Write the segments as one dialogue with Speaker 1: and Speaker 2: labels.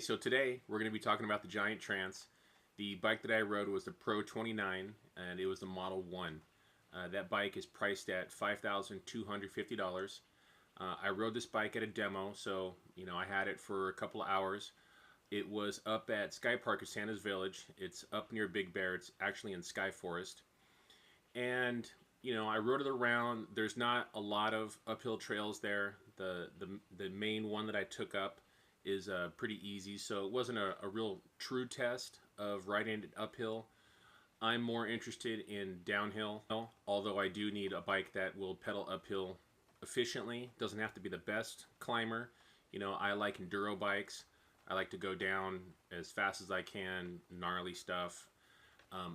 Speaker 1: So today we're going to be talking about the Giant Trance. The bike that I rode was the Pro 29, and it was the Model 1. That bike is priced at $5,250. I rode this bike at a demo, so I had it for a couple of hours. It was up at Sky Park at Santa's Village. It's up near Big Bear. It's actually in Sky Forest. And I rode it around. There's not a lot of uphill trails there. The main one that I took up is pretty easy, so it wasn't a real true test of riding it uphill. I'm more interested in downhill, although I do need a bike that will pedal uphill efficiently. Doesn't have to be the best climber. I like enduro bikes. I like to go down as fast as I can, gnarly stuff.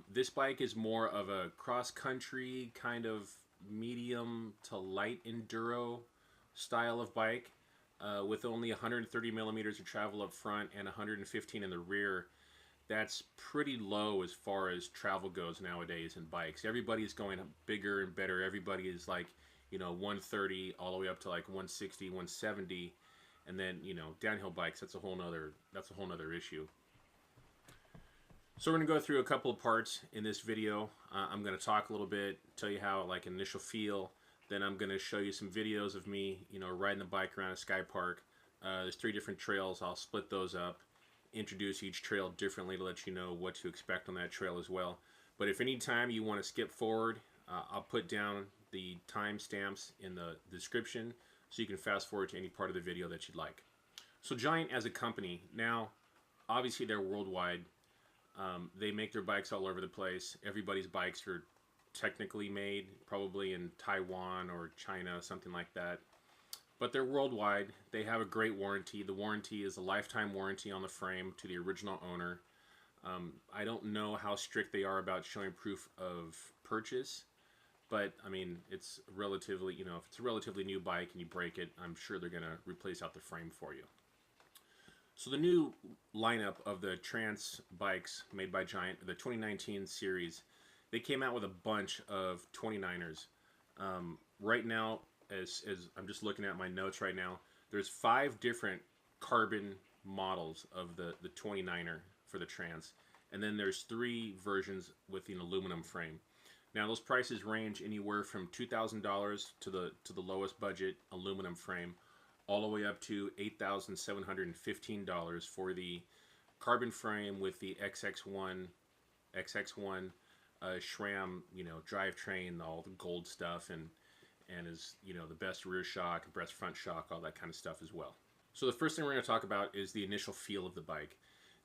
Speaker 1: This bike is more of a cross-country kind of medium to light enduro style of bike. With only 130 millimeters of travel up front and 115 in the rear. That's pretty low as far as travel goes nowadays in bikes. Everybody's going bigger and better. Everybody is like 130 all the way up to like 160, 170, and then downhill bikes, that's a whole nother issue. So we're gonna go through a couple of parts in this video. I'm gonna talk a little bit, tell you how like initial feel. Then I'm going to show you some videos of me, riding the bike around a Sky Park. There's 3 different trails. I'll split those up, introduce each trail differently to let you know what to expect on that trail as well. But if any time you want to skip forward, I'll put down the timestamps in the description so you can fast forward to any part of the video that you'd like. So Giant as a company, now obviously they're worldwide. They make their bikes all over the place. Everybody's bikes are technically made probably in Taiwan or China, something like that, but they're worldwide. They have a great warranty. The warranty is a lifetime warranty on the frame to the original owner. I don't know how strict they are about showing proof of purchase, but I mean, it's relatively, if it's a relatively new bike and you break it, I'm sure they're gonna replace out the frame for you. So the new lineup of the Trance bikes made by Giant, the 2019 series, they came out with a bunch of 29ers. Right now, as I'm just looking at my notes right now, there's 5 different carbon models of the 29er for the Trance, and then there's 3 versions with an aluminum frame. Now those prices range anywhere from $2,000 to the lowest budget aluminum frame, all the way up to $8,715 for the carbon frame with the XX1 SRAM, drivetrain, all the gold stuff, and is the best rear shock, best front shock, all that kind of stuff as well. So the first thing we're going to talk about is the initial feel of the bike.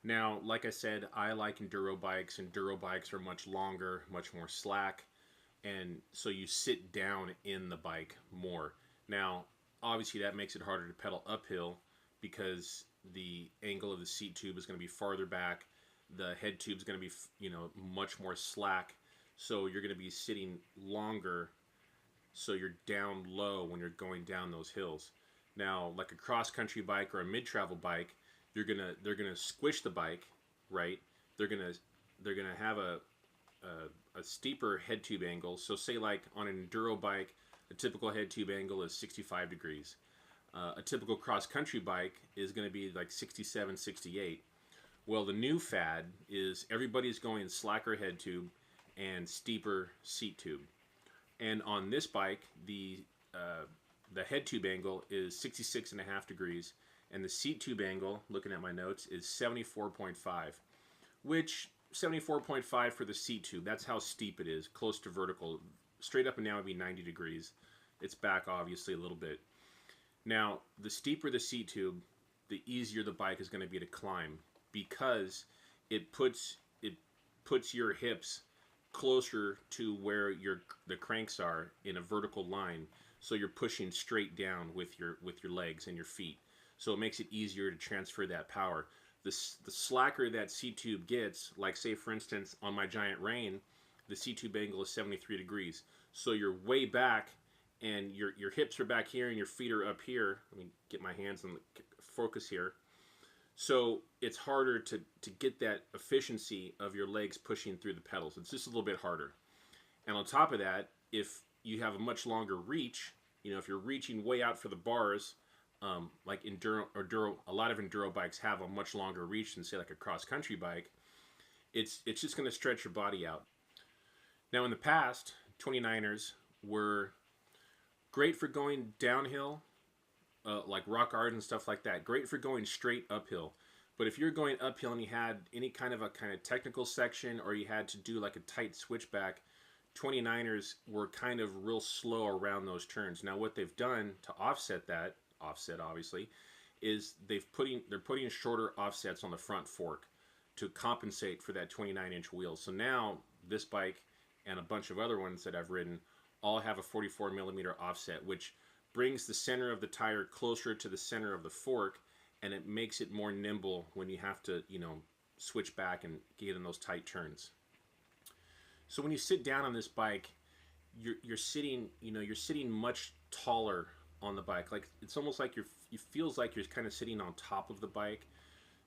Speaker 1: Now, like I said, I like enduro bikes. Enduro bikes are much longer, much more slack, and so you sit down in the bike more. Now, obviously that makes it harder to pedal uphill because the angle of the seat tube is going to be farther back. The head tube is going to be, much more slack, so you're going to be sitting longer, so you're down low when you're going down those hills. Now, like a cross-country bike or a mid-travel bike, they're gonna squish the bike, right? They're gonna have a steeper head tube angle. So say like on an enduro bike, a typical head tube angle is 65 degrees. A typical cross-country bike is going to be like 67, 68. Well, the new fad is everybody's going slacker head tube and steeper seat tube. And on this bike, the head tube angle is 66.5 degrees, and the seat tube angle, looking at my notes, is 74.5. Which 74.5 for the seat tube, that's how steep it is, close to vertical. Straight up and down would be 90 degrees. It's back obviously a little bit. Now, the steeper the seat tube, the easier the bike is going to be to climb, because it puts your hips closer to where the cranks are in a vertical line, so you're pushing straight down with your legs and your feet. So it makes it easier to transfer that power. The slacker that seat tube gets, like say for instance on my Giant Rain, the seat tube angle is 73 degrees. So you're way back, and your hips are back here and your feet are up here. Let me get my hands on the focus here. So it's harder to get that efficiency of your legs pushing through the pedals. It's just a little bit harder. And on top of that, if you have a much longer reach, if you're reaching way out for the bars, like enduro, a lot of enduro bikes have a much longer reach than say like a cross country bike. It's just going to stretch your body out. Now in the past, 29ers were great for going downhill, like rock art and stuff like that. Great for going straight uphill. But if you're going uphill and you had any kind of technical section, or you had to do like a tight switchback, 29ers were kind of real slow around those turns. Now what they've done to offset that, obviously, is they're putting shorter offsets on the front fork to compensate for that 29-inch wheel. So now this bike and a bunch of other ones that I've ridden all have a 44 millimeter offset, which brings the center of the tire closer to the center of the fork, and it makes it more nimble when you have to, switch back and get in those tight turns. So when you sit down on this bike, you're sitting much taller on the bike. Like it's almost like it feels like you're kind of sitting on top of the bike.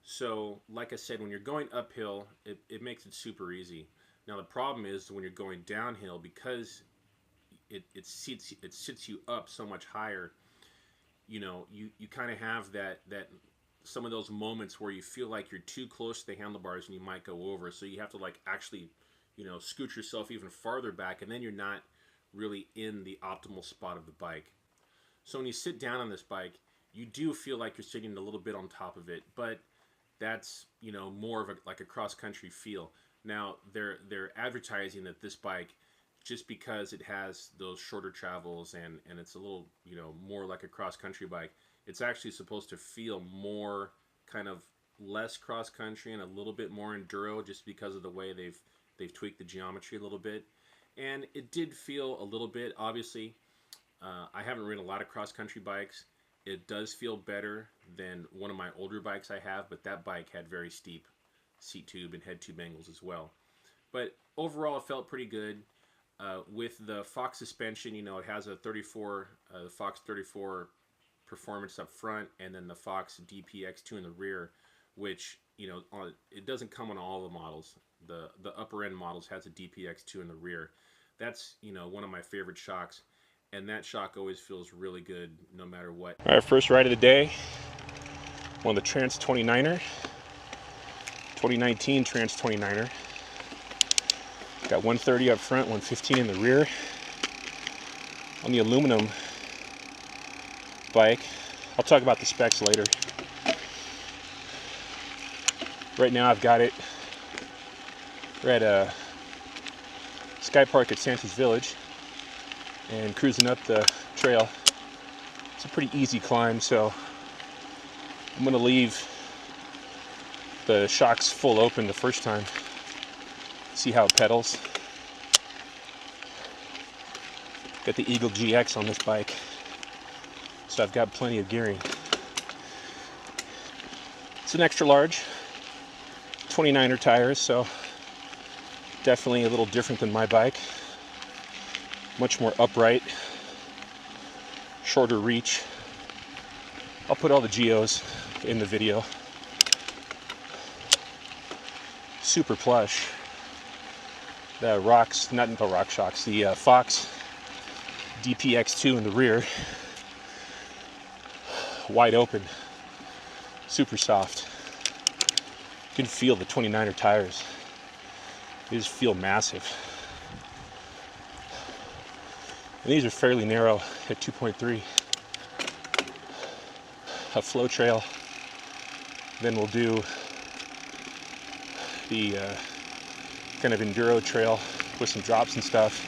Speaker 1: So like I said, when you're going uphill, it makes it super easy. Now the problem is when you're going downhill, because it sits you up so much higher, you kind of have that some of those moments where you feel like you're too close to the handlebars and you might go over. So you have to like actually, scoot yourself even farther back, and then you're not really in the optimal spot of the bike. So when you sit down on this bike, you do feel like you're sitting a little bit on top of it, but that's, more of a cross-country feel. Now they're advertising that this bike, just because it has those shorter travels and it's a little, more like a cross-country bike, it's actually supposed to feel more kind of less cross-country and a little bit more enduro, just because of the way they've tweaked the geometry a little bit. And it did feel a little bit, obviously, I haven't ridden a lot of cross-country bikes. It does feel better than one of my older bikes I have, but that bike had very steep seat tube and head tube angles as well. But overall, it felt pretty good. With the Fox suspension, it has a the Fox 34 performance up front, and then the Fox DPX2 in the rear, which, it doesn't come on all the models. The upper end models has a DPX2 in the rear. That's, one of my favorite shocks. And that shock always feels really good no matter what. All right, first ride of the day on the Trance 29er, 2019 Trance 29er. Got 130 up front, 115 in the rear. On the aluminum bike, I'll talk about the specs later. Right now I've got it. We're at a Sky Park at Santa's Village and cruising up the trail. It's a pretty easy climb, so I'm gonna leave the shocks full open the first time, see how it pedals. Got the Eagle GX on this bike, so I've got plenty of gearing. It's an extra large 29er tires, so definitely a little different than my bike. Much more upright, shorter reach. I'll put all the geos in the video. Super plush. The rocks, not the rock shocks, the Fox DPX2 in the rear. Wide open, super soft. You can feel the 29er tires. They just feel massive. And these are fairly narrow at 2.3. A flow trail. Then we'll do the kind of enduro trail with some drops and stuff.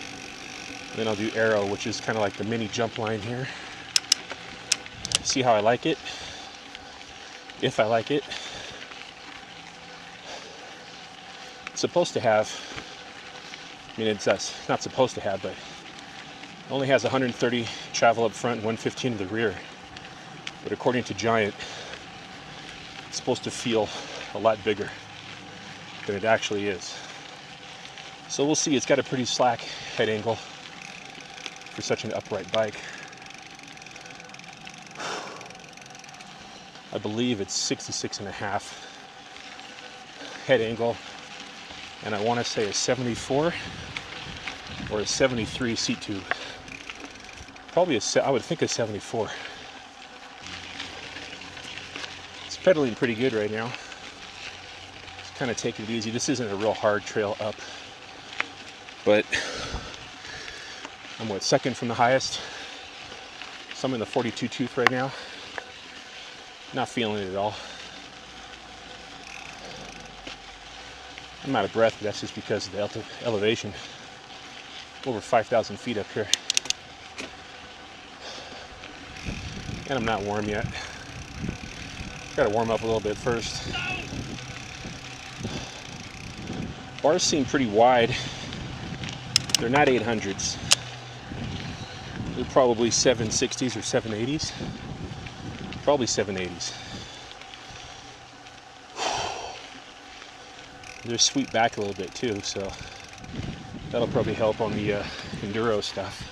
Speaker 1: And then I'll do aero, which is kind of like the mini jump line here. See how I like it. If I like it. It's supposed to have, it's not supposed to have, but it only has 130 travel up front and 115 to the rear. But according to Giant, it's supposed to feel a lot bigger than it actually is. So we'll see. It's got a pretty slack head angle for such an upright bike. I believe it's 66.5 head angle, and I want to say a 74 or a 73 seat tube. Probably I would think a 74.
Speaker 2: pedaling pretty good right now. Just kind of taking it easy. This isn't a real hard trail up, but I'm second from the highest. So I'm in the 42 tooth right now. Not feeling it at all. I'm out of breath, but that's just because of the elevation. Over 5,000 feet up here. And I'm not warm yet. Gotta warm up a little bit first. Bars seem pretty wide. They're not 800s. They're probably 760s or 780s. Probably 780s. They're sweep back a little bit too, so that'll probably help on the enduro stuff.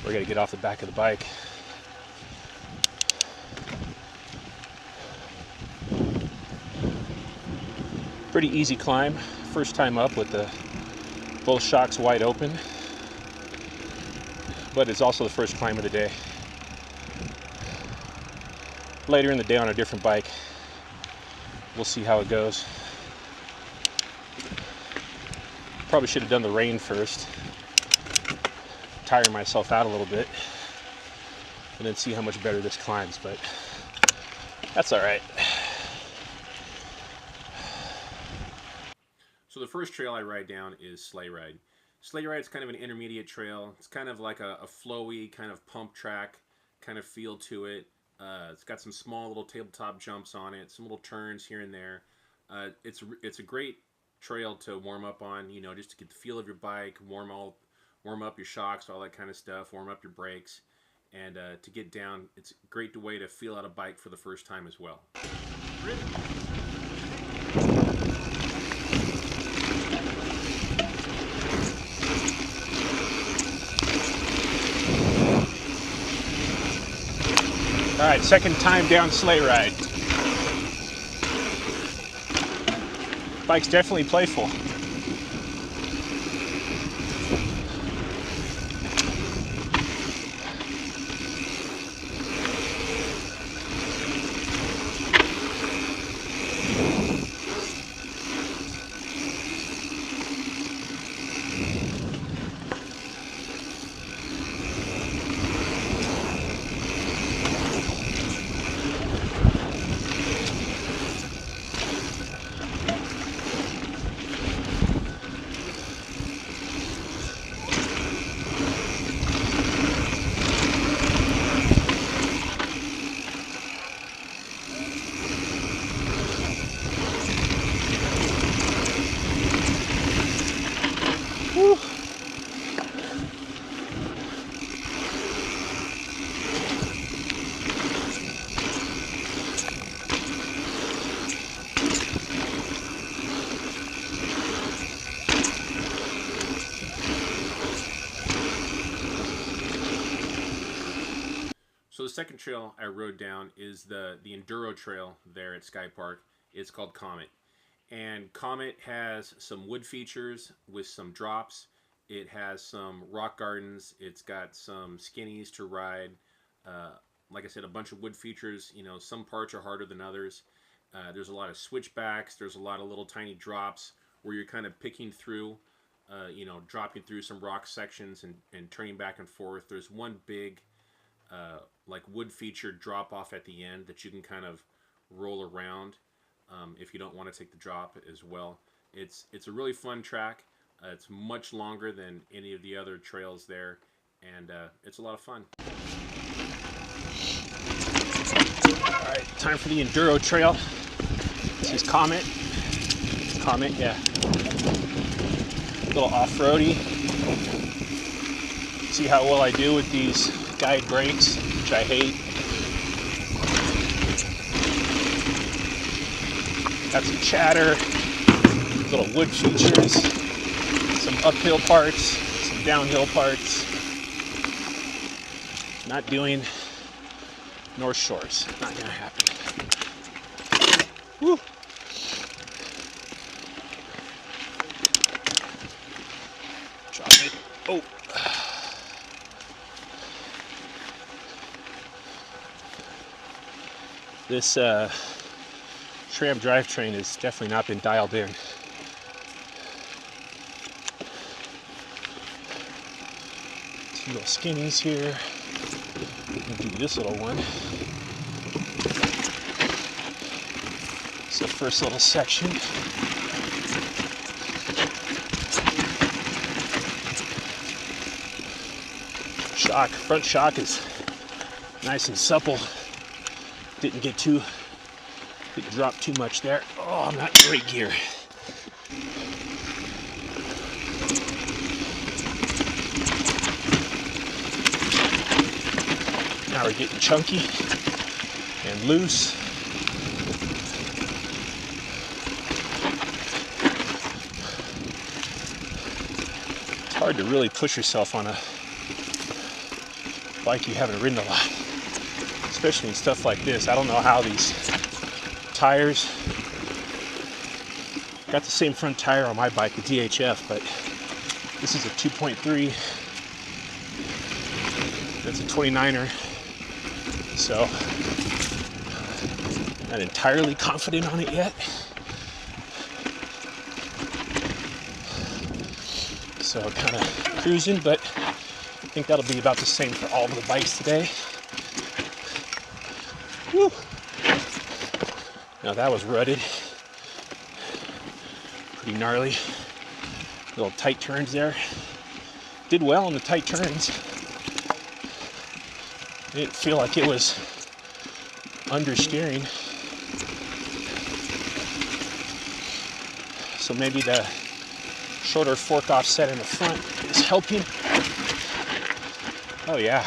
Speaker 2: We're gonna get off the back of the bike. Pretty easy climb. First time up with both shocks wide open, but it's also the first climb of the day. Later in the day on a different bike, we'll see how it goes. Probably should have done the rain first, tire myself out a little bit, and then see how much better this climbs, but that's all right.
Speaker 1: So the first trail I ride down is Sleigh Ride. Sleigh Ride is kind of an intermediate trail. It's kind of like a flowy, kind of pump track kind of feel to it. It's got some small little tabletop jumps on it, some little turns here and there. It's a great trail to warm up on, you know, just to get the feel of your bike, warm up your shocks, all that kind of stuff, warm up your brakes, and to get down. It's a great way to feel out a bike for the first time as well.
Speaker 2: All right, second time down Sleigh Ride. Bike's definitely playful.
Speaker 1: So the second trail I rode down is the enduro trail there at Sky Park. It's called Comet. And Comet has some wood features with some drops. It has some rock gardens. It's got some skinnies to ride. Like I said, a bunch of wood features. You know, some parts are harder than others. There's a lot of switchbacks. There's a lot of little tiny drops where you're kind of picking through, you know, dropping through some rock sections and turning back and forth. There's one big like wood featured drop off at the end that you can kind of roll around if you don't want to take the drop as well. It's a really fun track. It's much longer than any of the other trails there, and it's a lot of fun.
Speaker 2: All right, time for the enduro trail. This is Comet. Comet, yeah. A little off-roady. See how well I do with these guide brakes, which I hate. Got some chatter, little wood features, some uphill parts, some downhill parts. Not doing North Shores. Not gonna happen. Woo. Drop it. Oh. This tram drivetrain has definitely not been dialed in. Two little skinnies here. We'll do this little one. It's the first little section. Front shock is nice and supple. Didn't drop too much there. Oh, I'm not in great gear. Now we're getting chunky and loose. It's hard to really push yourself on a bike you haven't ridden a lot, especially in stuff like this. I don't know how these tires, got the same front tire on my bike, the DHF, but this is a 2.3. That's a 29er, so not entirely confident on it yet. So kind of cruising, but I think that'll be about the same for all of the bikes today. Woo. Now that was rutted. Pretty gnarly. Little tight turns there. Did well on the tight turns. Didn't feel like it was understeering. So maybe the shorter fork offset in the front is helping. Oh yeah.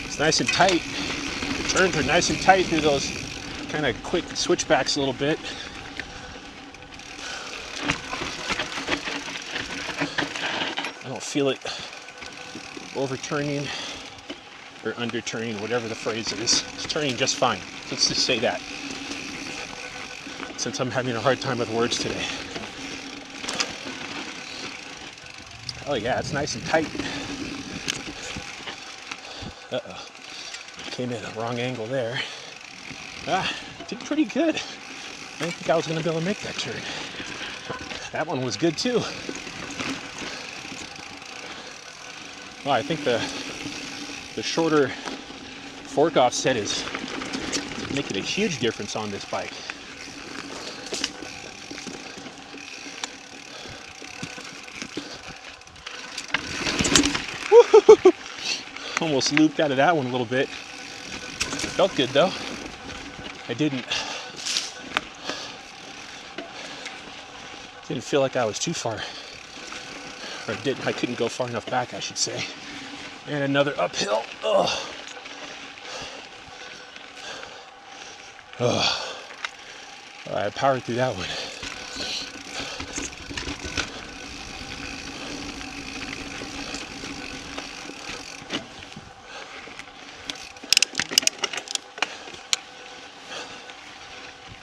Speaker 2: It's nice and tight. The turns are nice and tight through those kind of quick switchbacks a little bit. I don't feel it overturning or underturning, whatever the phrase is. It's turning just fine. Let's just say that, since I'm having a hard time with words today. Oh yeah, it's nice and tight. Uh-oh. Came in a wrong angle there. Did pretty good. I didn't think I was going to be able to make that turn. That one was good too. Well, I think the shorter fork offset is making a huge difference on this bike. Woo-hoo-hoo. Almost looped out of that one a little bit. Felt good though. I didn't feel like I was too far. Or I couldn't go far enough back, I should say. And another uphill. Oh. Oh. All right, I powered through that one.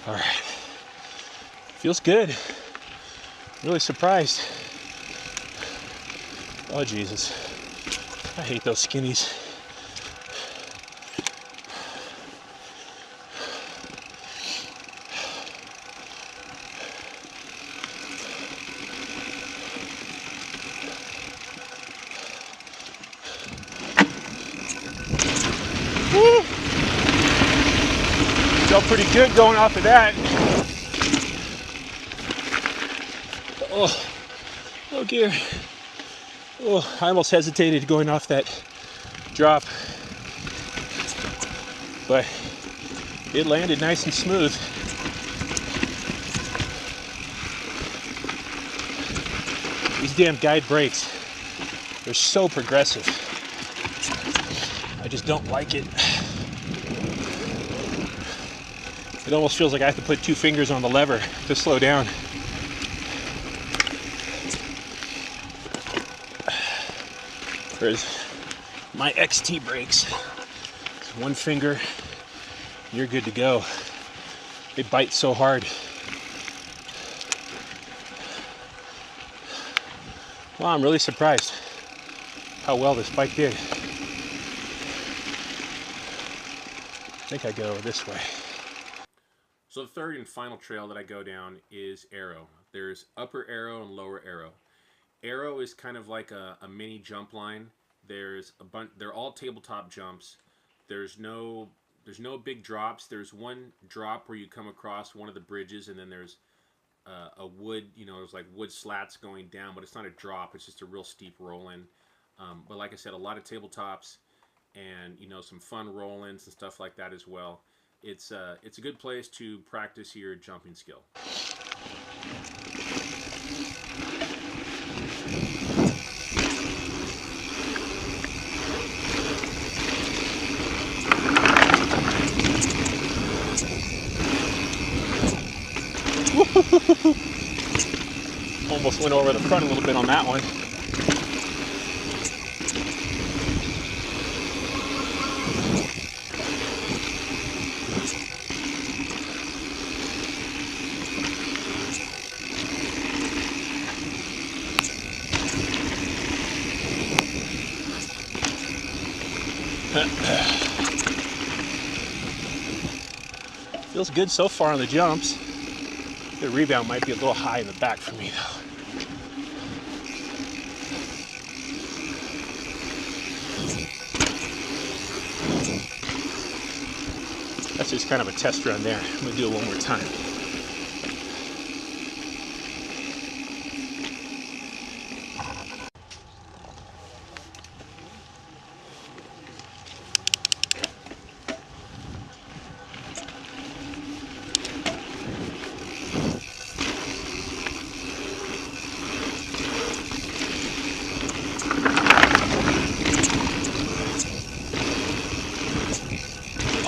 Speaker 2: All right. Feels good. Really surprised. Oh, Jesus. I hate those skinnies. Woo! Felt pretty good going off of that. Oh, low gear. Oh, I almost hesitated going off that drop, but it landed nice and smooth. These damn guide brakes, they're so progressive. I just don't like it. It almost feels like I have to put two fingers on the lever to slow down. Whereas my XT brakes, one finger, you're good to go. They bite so hard. Well, I'm really surprised how well this bike did. think I go this way.
Speaker 1: So the third and final trail that I go down is Arrow. There's Upper Arrow and Lower Arrow. Arrow is kind of like a mini jump line. There's a bunch. They're all tabletop jumps. There's no big drops. There's one drop where you come across one of the bridges, and then there's a wood. There's like wood slats going down, but it's not a drop. It's just a real steep roll in. But like I said, a lot of tabletops, and some fun roll-ins and stuff like that as well. It's a good place to practice your jumping skill.
Speaker 2: Almost went over the front a little bit on that one. Feels good so far on the jumps. The rebound might be a little high in the back for me though. That's just kind of a test run there. I'm going to do it one more time.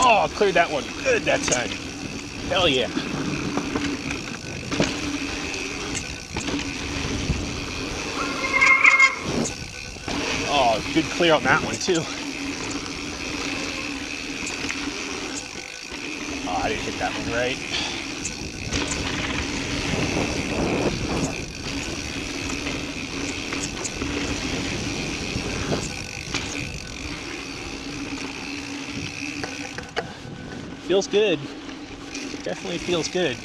Speaker 2: Oh, cleared that one good that time. Hell yeah. Oh, good clear on that one too. Oh, I didn't hit that one right. Feels good. Definitely feels good.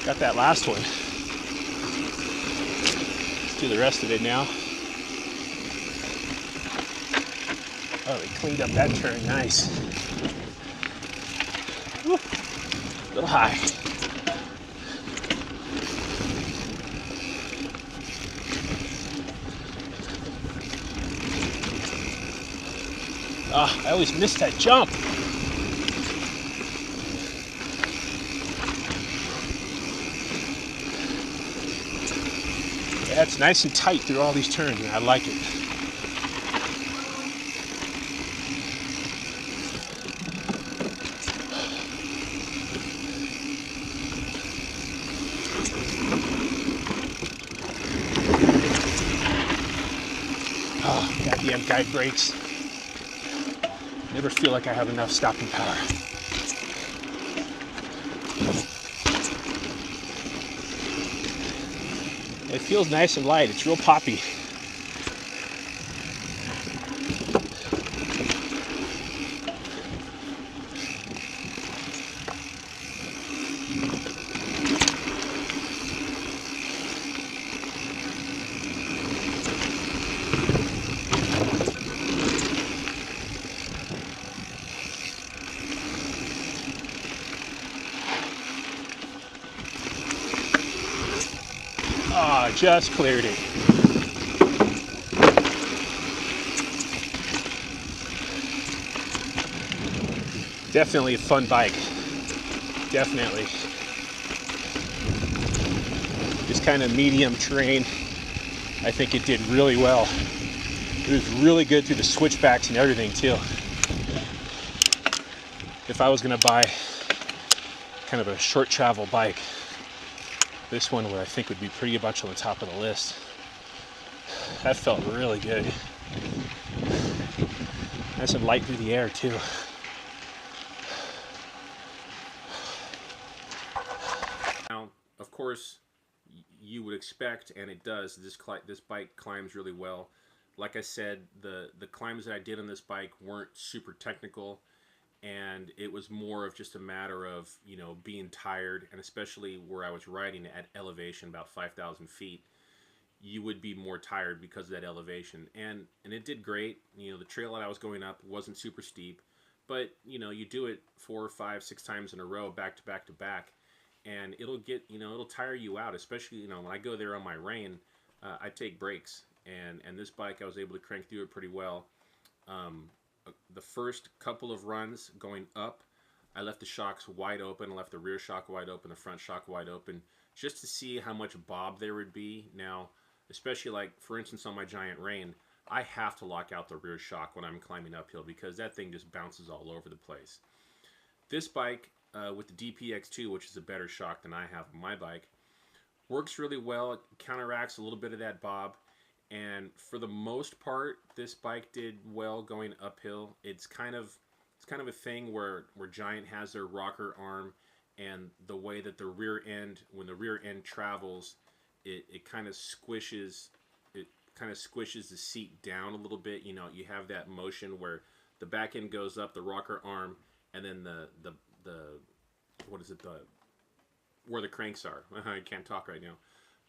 Speaker 2: Got that last one. Let's do the rest of it now. Oh, they cleaned up that turn. Nice. Woo. A little high. Oh, I always miss that jump. Yeah, it's nice and tight through all these turns, and I like it. Oh, goddamn guide brakes. Never feel like I have enough stopping power. It feels nice and light. It's real poppy. Oh, just cleared it. Definitely a fun bike. Definitely. Just kind of medium terrain. I think it did really well. It was really good through the switchbacks and everything too. If I was going to buy kind of a short travel bike, this one I think would be pretty much on the top of the list. That felt really good. Nice and light through the air too.
Speaker 1: Now, of course, you would expect, and it does, this bike climbs really well. like I said, the climbs that I did on this bike weren't super technical, and it was more of just a matter of, you know, being tired, and especially where I was riding at elevation about 5,000 feet, you would be more tired because of that elevation. And it did great. You know, the trail that I was going up wasn't super steep, but you know, you do it 4, 5, 6 times in a row, back to back to back, and it'll get, you know, it'll tire you out. Especially, you know, when I go there on my rein, I take breaks, and this bike I was able to crank through it pretty well. The first couple of runs going up, I left the shocks wide open. I left the rear shock wide open, the front shock wide open, just to see how much bob there would be. Now, especially like, for instance, on my Giant Rain, I have to lock out the rear shock when I'm climbing uphill because that thing just bounces all over the place. This bike, with the DPX2, which is a better shock than I have on my bike, works really well. It counteracts a little bit of that bob. And for the most part, this bike did well going uphill. It's kind of a thing where Giant has their rocker arm, and the way that the rear end, when the rear end travels, it kind of squishes the seat down a little bit. You know, you have that motion where the back end goes up, the rocker arm, and then the what is it, where the cranks are. I can't talk right now.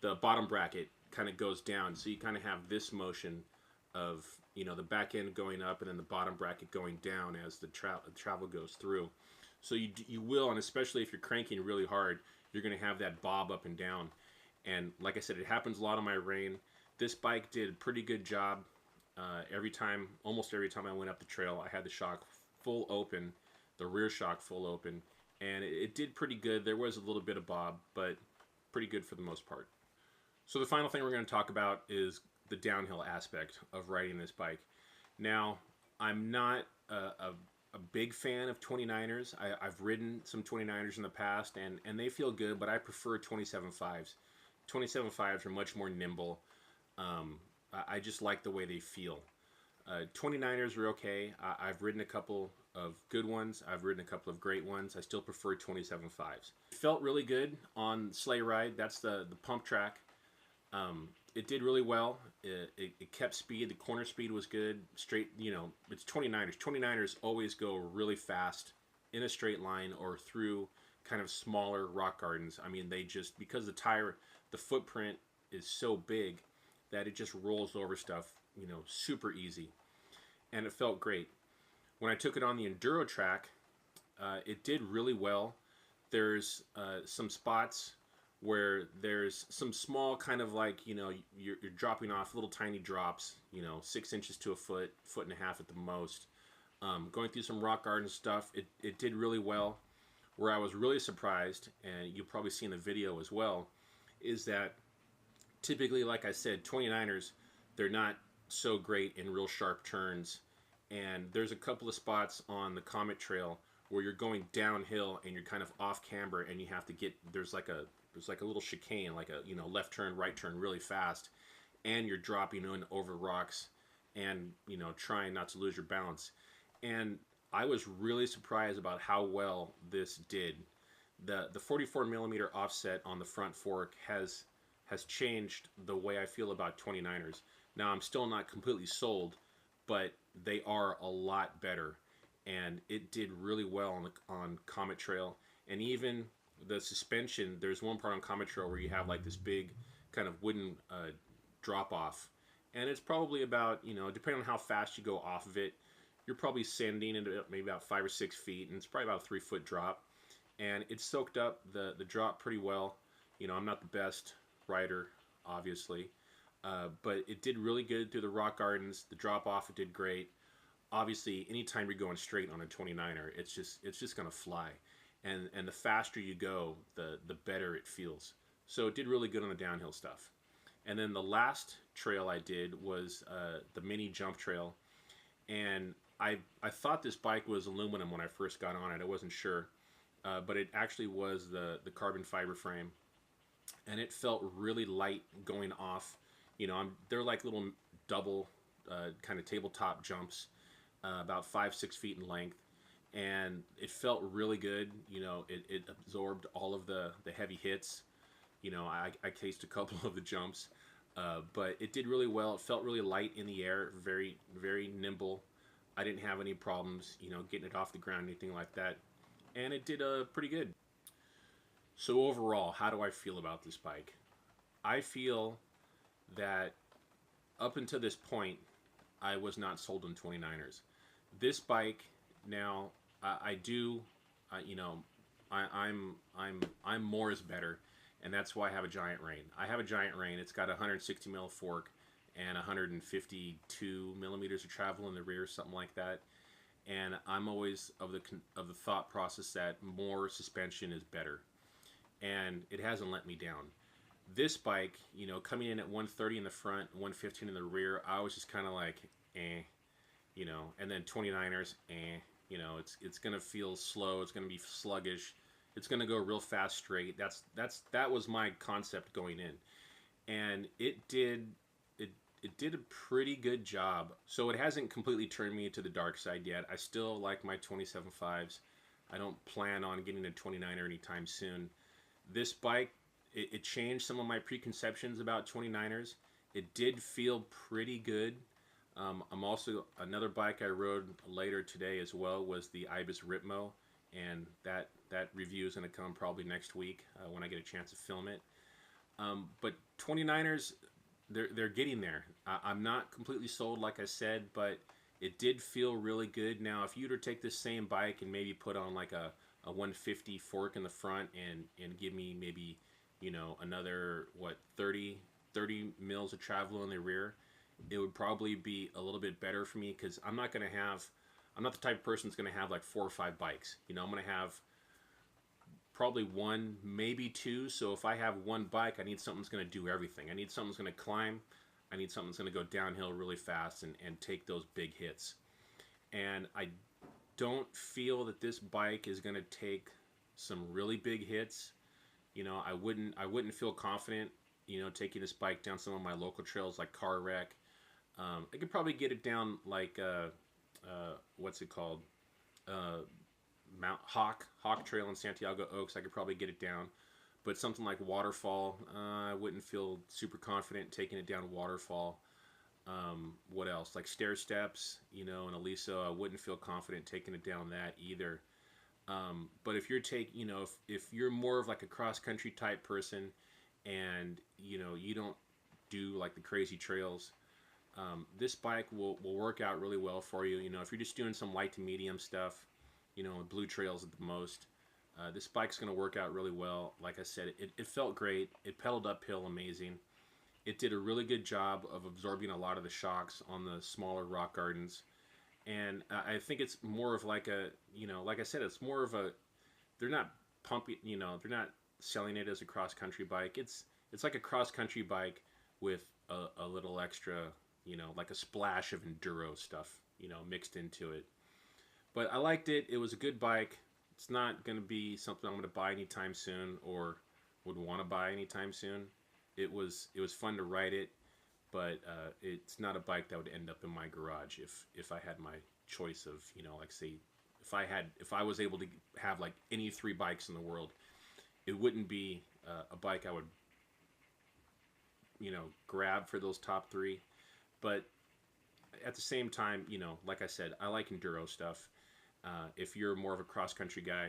Speaker 1: The bottom bracket kind of goes down, so you kind of have this motion of, you know, the back end going up and then the bottom bracket going down as the travel goes through. So you will, and especially if you're cranking really hard, you're going to have that bob up and down. And like I said, it happens a lot on my rein. This bike did a pretty good job. Almost every time I went up the trail, I had the shock full open, the rear shock full open, and it did pretty good. There was a little bit of bob, but pretty good for the most part. So the final thing we're going to talk about is the downhill aspect of riding this bike. Now, I'm not a big fan of 29ers. I've ridden some 29ers in the past, and they feel good, but I prefer 27.5s. 27.5s are much more nimble. I just like the way they feel. 29ers are okay. I've ridden a couple of good ones. I've ridden a couple of great ones. I still prefer 27.5s. It felt really good on Sleigh ride. That's the pump track. It did really well. It kept speed. The corner speed was good. Straight, you know, it's 29ers. 29ers always go really fast in a straight line or through kind of smaller rock gardens. I mean, they just, because the footprint is so big that it just rolls over stuff, you know, super easy. And it felt great. When I took it on the enduro track, it did really well. There's some spots where there's some small kind of like, you know, you're dropping off little tiny drops, you know, 6 inches to a foot, 1.5 feet at the most. Going through some rock garden stuff, it did really well. Where I was really surprised, and you'll probably see in the video as well, is that typically, like I said, 29ers, they're not so great in real sharp turns. And there's a couple of spots on the Comet trail where you're going downhill and you're kind of off camber, and you have to get, there's like a little chicane, like a, you know, left turn, right turn really fast, and you're dropping in over rocks and, you know, trying not to lose your balance. And I was really surprised about how well this did. The 44 millimeter offset on the front fork has changed the way I feel about 29ers. Now, I'm still not completely sold, but they are a lot better, and it did really well on Comet Trail. And even the suspension, there's one part on Comet Trail where you have like this big kind of wooden drop off, and it's probably about, you know, depending on how fast you go off of it, you're probably sending it maybe about 5 or 6 feet, and it's probably about a 3-foot drop, and it soaked up the drop pretty well. You know, I'm not the best rider, obviously, but it did really good through the rock gardens. The drop off, it did great. Obviously, anytime you're going straight on a 29er, it's just gonna fly, and the faster you go, the better it feels. So it did really good on the downhill stuff. And then the last trail I did was the mini jump trail, and I thought this bike was aluminum when I first got on it. I wasn't sure, but it actually was the carbon fiber frame, and it felt really light going off. You know, they're like little double kind of tabletop jumps, about 5-6 feet in length, and it felt really good. You know, it absorbed all of the heavy hits. You know, I cased a couple of the jumps. But it did really well. It felt really light in the air, very, very nimble. I didn't have any problems, you know, getting it off the ground, anything like that. And it did pretty good. So overall, how do I feel about this bike? I feel that up until this point, I was not sold on 29ers. This bike now, I'm more is better, and that's why I have a Giant Rain. I have a Giant Rain. It's got a 160 mil fork and 152 millimeters of travel in the rear, something like that. And I'm always of the thought process that more suspension is better, and it hasn't let me down. This bike, you know, coming in at 130 in the front, 115 in the rear, I was just kind of like, you know. And then 29ers, you know, it's gonna feel slow, it's gonna be sluggish, it's gonna go real fast straight. That was my concept going in, and it did a pretty good job. So it hasn't completely turned me to the dark side yet. I still like my 27.5s. I don't plan on getting a 29er anytime soon. This bike, it changed some of my preconceptions about 29ers. It did feel pretty good. I'm also, another bike I rode later today as well was the Ibis Ritmo, and that review is going to come probably next week when I get a chance to film it. But 29ers, they're getting there. I'm not completely sold, like I said, but it did feel really good. Now, if you were to take this same bike and maybe put on like a 150 fork in the front and give me maybe, you know, another, what, 30 mils of travel in the rear, it would probably be a little bit better for me, because I'm not the type of person that's going to have like 4 or 5 bikes. You know, I'm going to have probably 1, maybe 2. So if I have one bike, I need something that's going to do everything. I need something that's going to climb. I need something that's going to go downhill really fast and take those big hits. And I don't feel that this bike is going to take some really big hits. You know, I wouldn't feel confident, you know, taking this bike down some of my local trails like Car Wreck. I could probably get it down like what's it called? Mount Hawk Trail in Santiago Oaks. I could probably get it down. But something like Waterfall, I wouldn't feel super confident taking it down Waterfall. What else? Like Stair Steps, you know, and Aliso, I wouldn't feel confident taking it down that either. But if you're if you're more of like a cross-country type person, and you know, you don't do like the crazy trails, this bike will work out really well for you. You know, if you're just doing some light to medium stuff, you know, blue trails at the most, this bike's going to work out really well. Like I said, it felt great. It pedaled uphill amazing. It did a really good job of absorbing a lot of the shocks on the smaller rock gardens. And I think it's more of like a, you know, like I said, it's more of a, they're not pumping, you know, they're not selling it as a cross-country bike. It's like a cross-country bike with a little extra, you know, like a splash of enduro stuff, you know, mixed into it. But I liked it. It was a good bike. It's not going to be something I'm going to buy anytime soon or would want to buy anytime soon. It was fun to ride it, but it's not a bike that would end up in my garage if I had my choice of, you know, like say if I was able to have like any 3 bikes in the world, it wouldn't be a bike I would, you know, grab for those top 3. But at the same time, you know, like I said, I like enduro stuff. If you're more of a cross-country guy,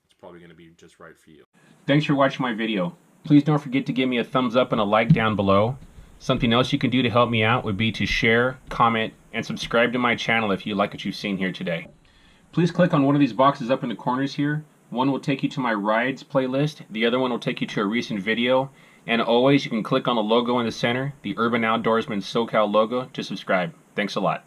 Speaker 1: it's probably going to be just right for you. Thanks for watching my video. Please don't forget to give me a thumbs up and a like down below. Something else you can do to help me out would be to share, comment, and subscribe to my channel if you like what you've seen here today. Please click on one of these boxes up in the corners here. One will take you to my rides playlist. The other one will take you to a recent video. And always, you can click on the logo in the center, the Urban Outdoorsman SoCal logo, to subscribe. Thanks a lot.